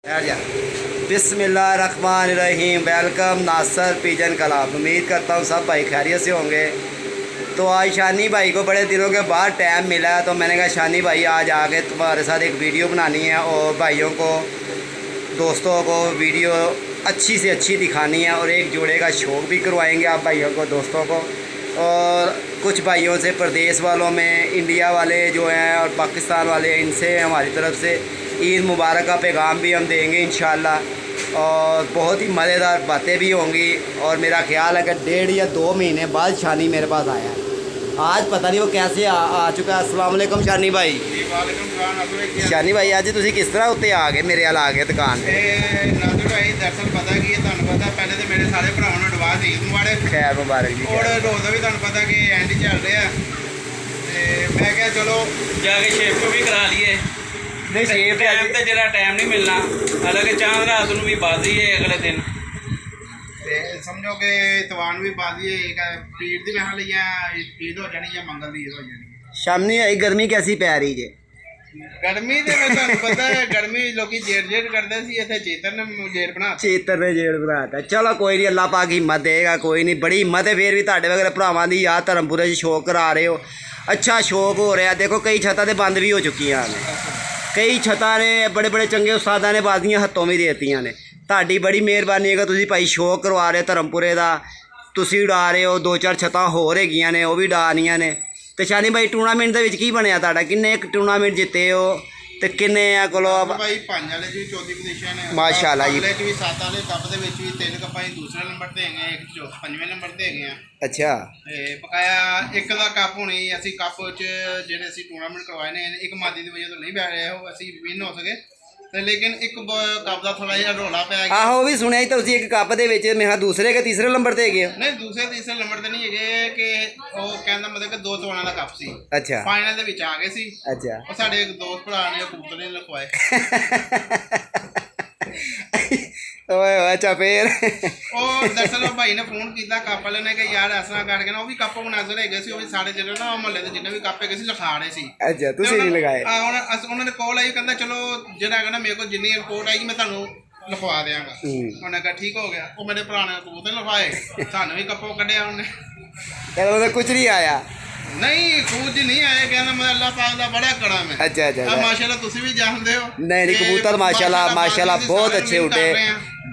बिस्मिल्लाहिर्रहमानिर्रहीम। वेलकम नासर pigeon club. उम्मीद करता हूँ सब भाई खैरियत से होंगे। तो आज शानी भाई को बड़े दिनों के बाद टाइम मिला है, तो मैंने कहा शानी भाई आज आके तुम्हारे साथ एक वीडियो बनानी है और भाइयों को दोस्तों को वीडियो अच्छी से अच्छी दिखानी है और एक जोड़े का शौक़ भी करवाएंगे आप भाइयों को दोस्तों को। और कुछ भाइयों से प्रदेश वालों में इंडिया वाले जो हैं और पाकिस्तान वाले, इनसे हमारी तरफ से ईद मुबारक का पैगाम भी हम देंगे इंशाल्लाह। और बहुत ही मज़ेदार बातें भी होंगी। और मेरा ख्याल है कि 1.5 या 2 महीने बाद शानी मेरे पास आया है। आज पता नहीं वो कैसे आ चुका है। अस्सलाम वालेकुम शानी भाई। शानी भाई आज तुम किस तरह उत्ते आ गए मेरे वाल आ गए दुकान पे? दरअसल पता कि पता पहले तो मेरे सारे भरावां नूं एडवांस ईद मुबारक। खैर मुबारक जी। और रोज़ा भी तुहानूं पता कि एंड चल रहा है, मैं क्या चलो जाके शेप को भी करा लिए। नहीं शेप टाइम तो जरा टाइम नहीं मिलना, हालांकि चांद रात को भी बाजी है अगले दिन, समझो कि इतवार भी बाजी है। पीर दी मैं लिया ईद हो जानी है, मंगल की ईद हो जानी। शामी आई गर्मी कैसी पै रही है? गर्मी तो मैं तुहानूं पता है, गर्मी लोग जेड़ करते थे, इतने चेतन ने जेड़ बना बनाता। चलो कोई नहीं, अल्लाह पाक हिम्मत देगा। कोई नहीं, बड़ी हिम्मत है फिर भी तुहाडे वगैरह भरावां दी। यार धर्मपुरे च शौक करा रहे हो, अच्छा शौक हो रहा। देखो कई छत्तां ते बंद भी हो चुकी हैं, कई छत्तां ने बड़े बड़े चंगे उस्तादां ने बाजियां हत्थों भी देतियां ने। तुहाडी बड़ी मेहरबानी है कि तुसीं भाई शौक करवा रहे हो धर्मपुरे दा, तुसीं उड़ा रहे हो। 2-4 छत्तां होर हैगियां ने, वो भी उड़ानियां ने। तो शानी भाई टूर्नामेंट दे विच की बनया तुहाडा? किन्ने टूर्नामेंट जिते हो ते किन्ने कोलो? भाई 5 वाले जी 14 पोजीशन है माशाल्लाह जी। 7 वाले कप दे विच भी 3 कप ही दूसरे नंबर ते हैं, एक 5वें नंबर ते हैं। अच्छा बकाया एक दा कप होनी असी कप च जेडे असी टूर्नामेंट करवाए ने, एक मादी दी वजह तो नहीं बैठ रहे हो असी विन हो सके ते, लेकिन एक कप दा थोड़ा जिहा रौला पै गया। आहो भी सुनिया ही तुसीं एक कप दे विच मेरा दूसरे के तीसरे नंबर ते गए? नहीं दूसरे तीसरे नंबर ते नहीं है कि वो कहंदा मतलब कि 2 तोड़ा दा कप सी। अच्छा फाइनल दे विच आ गए सी। अच्छा और साडे एक दोस्त भरा ने कबूतर ने लिखवाए। ओए अच्छा फिर दरअसल भाई ने फोन किया कप वाले ने कि यार इस तरह करके ना, वो भी कप मुनाजर है सी, वो भी सारे जिले ना महल्ले के जिन्ने भी कप है लिखा रहे सी। अच्छा तुसीं नहीं लगाए? उन्होंने कॉल आई, कहता चलो जेड़ा है ना मेरे को जिन्नी रिपोर्ट आएगी मैं तुहानूं लिखवा देंगा। उन्होंने कहा ठीक हो गया। वो मेरे भरा ने कबूतर लिखवाए, सानूं भी कप्पो कढ़िया उन्हें। कुछ नहीं आया? नहीं कुछ नहीं आया, कहना मैं अल्लाह पाक दा बड़ा करम है। अच्छा अच्छा माशाल्लाह तुसीं भी जानते हो। नहीं कबूतर माशाल्लाह माशाल्लाह बहुत अच्छे उठे।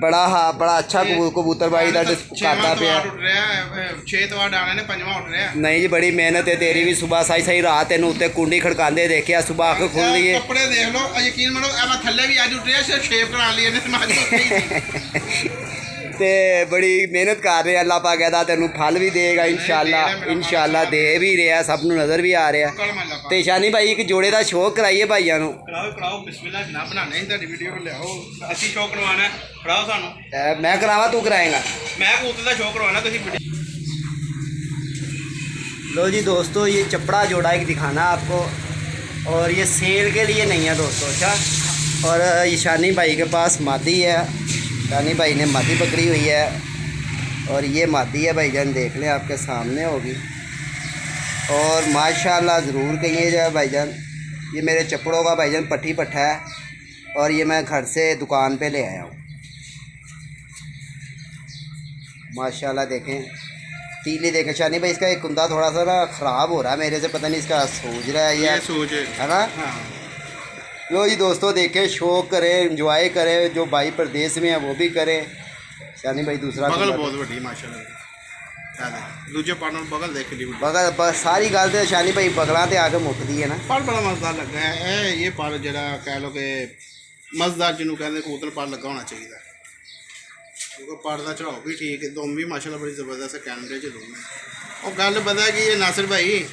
बड़ा हाँ बड़ा अच्छा कबूतर भाई का खाता पे 6 तो डाले ने 5वां उठ रहा है। नहीं जी बड़ी मेहनत है तेरी भी। सुबह सही सही रात तेन उत्ते कुंडी खड़कांदे देखिया, सुबह आँख खुल रही है। कपड़े देख लो, यकीन मानो मैं थल्ले भी अज उठ रहा, सिर्फ शेप करा लिए ते बड़ी मेहनत कर रहे। अल्लाह पाक कहता तेनू फल भी देगा इंशाल्लाह, इंशाल्लाह दे भी रहा, सब नूं नज़र भी आ रहा। तो शानी भाई एक जोड़े का शौक कराइए भाइयों नूं। कराओ बिस्मिल्लाह जनाब, बनाने ही तुहाडी वीडियो लियाओ, असीं शौक करवाना है, कराओ सानूं। मैं करावा तू कराएगा? मैं कबूतर का शौक करवाना, तुसीं। लो जी दोस्तों ये चपड़ा जोड़ा एक दिखाना आपको, और ये सेल के लिए नहीं है दोस्तों। अच्छा और ये शानी भाई के पास मादी है, शानी भाई ने मादी पकड़ी हुई है और ये मादी है भाईजान, देख लें आपके सामने होगी। और माशाल्लाह ज़रूर कहिए भाईजान, ये मेरे चपड़ों का भाईजान पट्टी पट्ठा है और ये मैं घर से दुकान पे ले आया हूँ। माशाल्लाह देखें तीली देखें। शानी भाई इसका एक कुंदा थोड़ा सा ना ख़राब हो रहा है मेरे से, पता नहीं इसका सूझ रहा है या सूझ है ना। लो जी दोस्तों देखें, शौक करें, एंजॉय करें, जो भाई प्रदेश में है वो भी करें। शानी भाई दूसरा बगल बहुत बड़ी माशाल्लाह, दूजे पार्टनर बगल देख ली बगल सारी गल तो शानी भाई बगलों से आके मुकती है ना। पर बड़ा मज़ेदार लगा है ये पर जरा कह लो कि मज़ेदार जिन्होंने कहते कबूतर पर लगा होना चाहिए, क्योंकि पर का चढ़ाओ भी ठीक है, दुम भी माशाल्लाह बड़ी ज़बरदस्त है, कैमरे च दुम है। और गल पता है कि ये नासिर भाई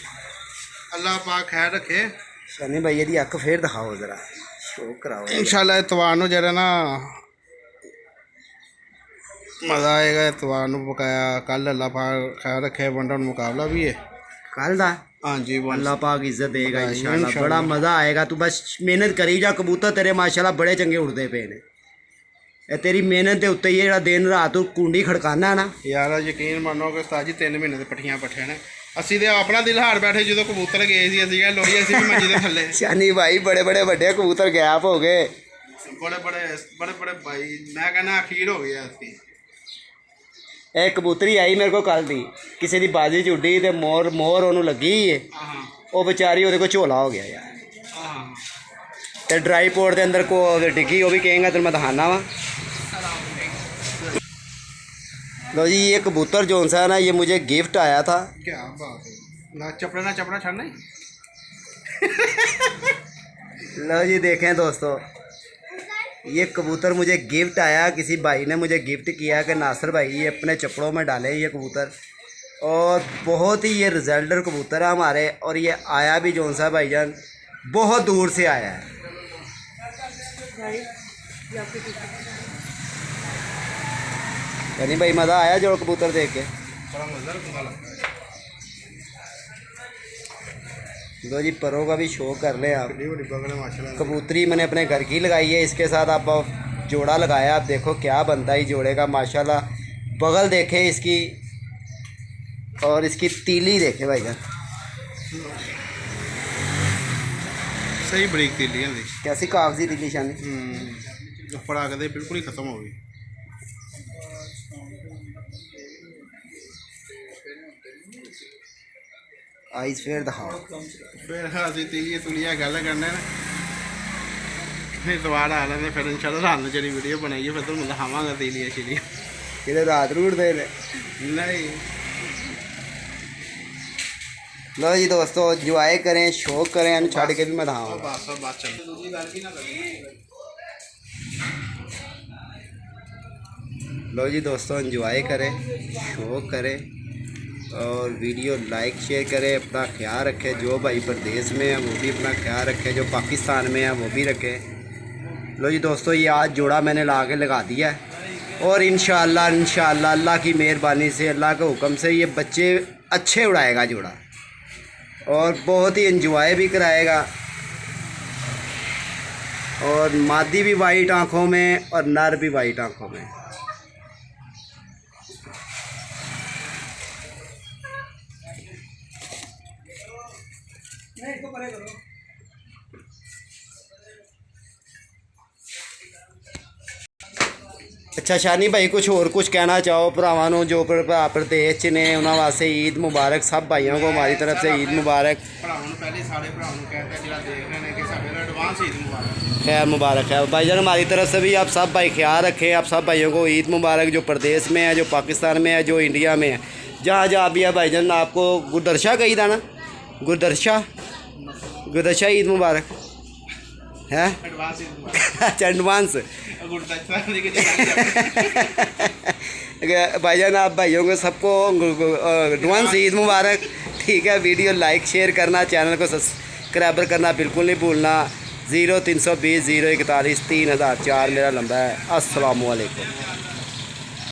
अल्लाह पाक खैर रखे। शानी भाई यदि अख फिर दिखाओ जरा, शौक कराओ इंशाल्लाह इतवार नूं जरा ना मज़ा आएगा। इतवार नूं बकाया कल अल्लाह पाक खैर रखे वनडन मुकाबला भी है कल दा। हाँ जी अल्लाह पाक इज्जत देगा इंशाल्लाह, बड़ा मज़ा आएगा। तू बस मेहनत करी जा, कबूतर तेरे माशाल्लाह बड़े चंगे उड़ते पे ने। तेरी मेहनत के उत्ते ही जो दिन रात तू कुंडी खड़काना ना यार, यकीन मानो कि उस्ताद जी 3 महीने के पट्ठियां पट्ठे ने। असी तो अपना दिल हार बैठे जो कबूतर गए सी, लोई असी भी मंजी दे थल्ले। शानी भाई बड़े बड़े बड़े कबूतर गैप हो गए बड़े बड़े भाई मैं कहना अखीर हो गया इसकी। ਇਹ ਕਬੂਤਰੀ ਆਈ ਮੇਰੇ ਕੋਲ ਕੱਲ ਦੀ, ਕਿਸੇ ਦੀ ਬਾਜੀ 'ਚ ਉੱਡੀ ਤੇ ਮੋਰ ਉਹਨੂੰ ਲੱਗੀ ਏ, हाँ ਉਹ ਵਿਚਾਰੀ ਉਹਦੇ ਕੋਲ ਝੋਲਾ ਹੋ ਗਿਆ ਯਾਰ। हाँ ਤੇ ਡਰਾਈ ਪੋਰਟ ਦੇ ਅੰਦਰ ਕੋ ਡਿੱਗੀ, ਉਹ भी कहेंगे ਤੈਨੂੰ मैं दिखाना वा। लो जी ये कबूतर जो सा है ना, ये मुझे गिफ्ट आया था। क्या बात है, ना चपड़ा छड़ना ही। लो जी देखें दोस्तों, ये कबूतर मुझे गिफ्ट आया, किसी भाई ने मुझे गिफ्ट किया कि नासिर भाई ये अपने चपड़ों में डाले ये कबूतर, और बहुत ही ये रिजल्टर कबूतर है हमारे। और ये आया भी जो सा भाईजान बहुत दूर से आया है। यानी भाई मज़ा आया जो कबूतर देख के। बड़ा मज़ेदार लगता है। दो जी परों का भी शौक कर लें आप। बड़ी बड़ी बगल है माशाल्लाह। कबूतरी मैंने अपने घर की लगाई है, इसके साथ आप जोड़ा लगाया, आप देखो क्या बनता है जोड़े का माशाल्लाह। बगल देखें इसकी, और इसकी तीली देखें भाईजान, सही बरीक तीली है। कैसी कागजी तीली शानी। फड़ा के दे बिल्कुल ही खत्म हो गई। आइज फिर दिखाओ। फिर ਅਸੀਂ ਤੀਲੀਆਂ ਤੁਲੀਆਂ ਗੱਲ ਕਰਨੇ ਨੇ, ਫਿਰ ਦੁਬਾਰਾ ਆ ਲੈਂਦੇ, ਫਿਰ ਇੰਸ਼ਾਅੱਲਾ ਰਾਤ ਨੂੰ ਜਿਹੜੀ ਵੀਡੀਓ ਬਣਾਈਏ ਫਿਰ ਤੁਹਾਨੂੰ ਦਿਖਾਵਾਂਗਾ ਤੀਲੀਆਂ ਛੀਲੀਆਂ। किधर रात रूट दे नहीं लो जी दोस्तों इंजॉय करें, शौक करें, हम छड़ के भी मैं दिखाऊंगा। बात चल दूसरी गल की ना करी। लो जी दोस्तों इंजॉय करें, शौक करें, और वीडियो लाइक शेयर करें, अपना ख्याल रखें। जो भाई प्रदेश में है वो भी अपना ख्याल रखें, जो पाकिस्तान में है वो भी रखें। लो जी दोस्तों ये आज जोड़ा मैंने ला के लगा दिया है, और इंशाअल्लाह अल्लाह की मेहरबानी से, अल्लाह के हुक्म से ये बच्चे अच्छे उड़ाएगा जोड़ा, और बहुत ही इंजॉय भी कराएगा। और मादी भी वाइट आँखों में और नर भी वाइट आँखों में। अच्छा शानी भाई कुछ और कुछ कहना चाहो भरावां नूं जो भरा प्रदेश च ने, उन्होंने वास्ते ईद मुबारक। सब भाइयों को हमारी तरफ से ईद मुबारक। ਭਰਾਵਾਂ ਨੂੰ ਪਹਿਲੇ ਸਾਰੇ ਭਰਾਵਾਂ ਨੂੰ ਕਹਿੰਦਾ ਜਿਹੜਾ ਦੇਖ ਰਹੇ ਨੇ ਕਿ ਸਾਡੇ ਨਾਲ ਐਡਵਾਂਸ ईद मुबारक। खैर मुबारक है भाईजान, हमारी तरफ से भी आप सब भाई ख्याल रखें। आप सब भाइयों को ईद मुबारक, जो प्रदेश में है, जो पाकिस्तान में है, जो इंडिया में है, जहाँ जहाँ भी है भाईजान। आपको गुरदर्शा कही था ना, गुरदर्शा ईद मुबारक है। एडवांस ईद मुबारक। अच्छा एडवांस भाईजान, आप भाइयों को सबको एडवांस ईद मुबारक। ठीक है, वीडियो लाइक शेयर करना, चैनल को सब्सक्राइबर करना बिल्कुल नहीं भूलना। 0320 041 3004 मेरा नंबर है। अस्सलाम वालेकुम।